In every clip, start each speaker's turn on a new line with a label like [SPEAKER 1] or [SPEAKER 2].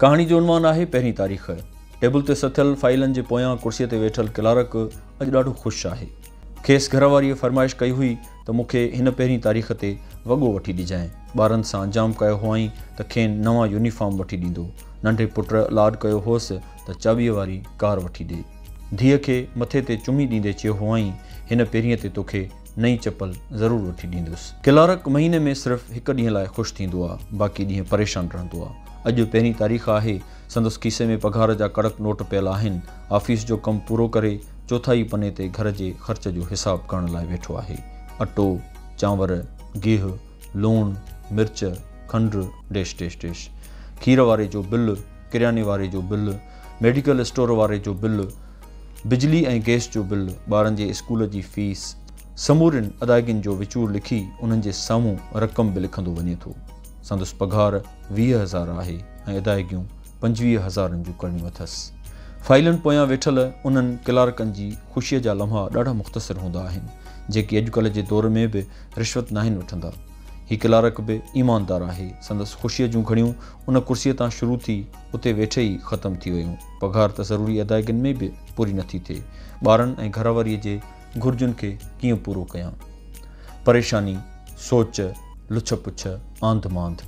[SPEAKER 1] कहानी जो उनवान आहे पहिरीं तारीख़। टेबल ते सथियल फाइलन जे पोयां कुर्सीअ ते वेठल क्लार्क अॼु ॾाढो ख़ुशि आहे। खेसि घरवारीअ फरमाइश कई हुई त मूंखे हिन पहिरीं तारीख़ ते वॻो वठी ॾिजांइ। ॿारनि सां जाम कयो हुअईं त खेनि नवां यूनिफॉर्म वठी ॾींदो। नंढे पुट लाड कयो होसि त चाॿीअ वारी कार वठी ॾे। धीअ खे मथे ते चुमी ॾींदे चयो हुअईं हिन पहिरींअ ते तोखे नई चपल ज़रूरु वठी ॾींदुसि। क्लार्क महीने में सिर्फ़ु हिकु ॾींहं लाइ ख़ुशि थींदो आहे, बाक़ी ॾींहं परेशान रहंदो आहे। अॼु पहिरीं तारीख़ आहे। संदसि खीसे में पघार जा कड़क नोट पियल आहिनि। ऑफिस जो कमु पूरो करे चोथाई पने ते घर जे ख़र्च जो हिसाब करण लाइ वेठो आहे। अटो, चांवर, गिहु, लूणु, मिर्च, खंडु, डेश डेश डेश। खीर वारे जो बिल, किरियाने वारे जो बिल, मेडिकल स्टोर वारे जो बिल, बिजली ऐं गैस जो बिल, ॿारनि जे स्कूल जी फीस, समूरियुनि अदायगियुनि जो विचूर लिखी उन्हनि जे साम्हूं रक़म बि लिखंदो वञे थो। संदसि पघार 20,000 आहे ऐं अदायगियूं 25,000 जूं करणियूं अथसि। फाइलनि पोयां वेठल उन्हनि क्लार्कनि जी ख़ुशीअ जा लम्हा ॾाढा मुख़्तसिर हूंदा आहिनि, जेकी अॼुकल्ह जे दौर में बि रिश्वत नाहिनि वठंदा। हीउ क्लार्क बि ईमानदार आहे। संदसि ख़ुशीअ जूं घड़ियूं उन कुर्सीअ तां शुरू थी उते वेठे ई ख़तमु थी वियूं। पघार त ज़रूरी अदायगियुनि में बि पूरी नथी थिए। ॿारनि ऐं घरवारीअ जे घुर्जुनि खे कीअं पूरो कयां? परेशानी, सोच, लुछ पुछ, आंध मांध।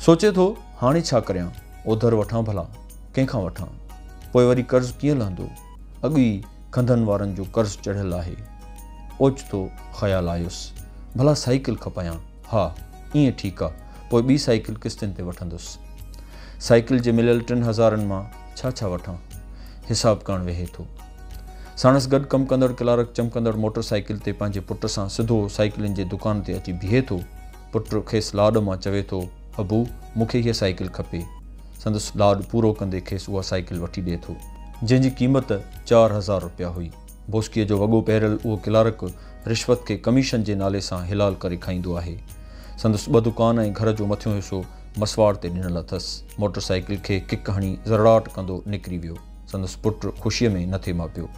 [SPEAKER 1] सोचे थो हाणे छा करियां? ओधर वठां भला, कंहिंखां वठां? पोइ वरी कर्ज़ु कीअं लहंदो? अॻु ई खंधनि वारनि जो कर्ज़ु चढ़ियल आहे। ओचितो ख़्यालु आयुसि, भला साइकिल खपायां? हा, ईअं ठीकु आहे, पोइ ॿी साइकिल किश्तनि ते वठंदुसि। साइकिल जे मिलियल 3,000 मां छा वठां? हिसाबु करणु वेहे थो। साणसि गॾु कमु कंदड़ क्लार्क चमकंदड़ मोटर साइकिल ते पंहिंजे पुट सां सिधो साइकिलुनि जे दुकान ते अची बीहे थो। पुट खेसि लाड मां चवे थो, अबू मूंखे हीअ साइकिल खपे। संदसि लाड पूरो कंदे खेसि उहा साइकिल वठी ॾिए थो, जंहिंजी क़ीमत 4,000 रुपया हुई। बोस्कीअ जो वॻो पहिरियल उहो क्लार्क रिश्वत खे कमीशन जे नाले सां हिलाल करे खाईंदो आहे। संदसि 2 दुकान ऐं घर जो मथियों हिसो मसवाड़ ते ॾिनल अथसि। मोटर साइकिल खे किक हणी ज़रड़ाट कंदो निकिरी वियो। संदसि पुट ख़ुशीअ में न थे मापियो।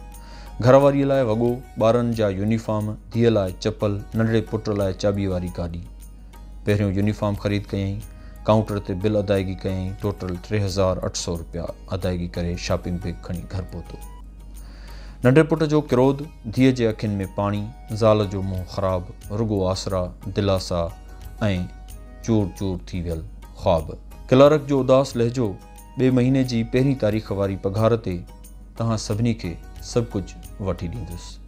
[SPEAKER 1] घरवारीअ लाइ वॻो, ॿारनि जा यूनिफॉर्म, धीअ लाइ चपल, नंढड़े पुट लाइ चाॿीअ वारी गाॾी। पहिरियों यूनिफॉर्म ख़रीद कयईं, काउंटर ते बिल अदायगी कयईं। टोटल 3,800 रुपया अदायगी करे शॉपिंग बैग खणी घर पहुतो। नंढे पुट जो क्रोध, धीअ जे अखियुनि में पाणी, ज़ाल जो मुंहुं ख़राबु, रुगो आसरा, दिलासा ऐं चूर चूर थी वियल ख़्वाब। क्लार्क जो उदास लहजो, ॿिए महीने जी पहिरीं तारीख़ वारी पघार ते तव्हां सभिनी खे सभु कुझु वठी ॾींदुसि।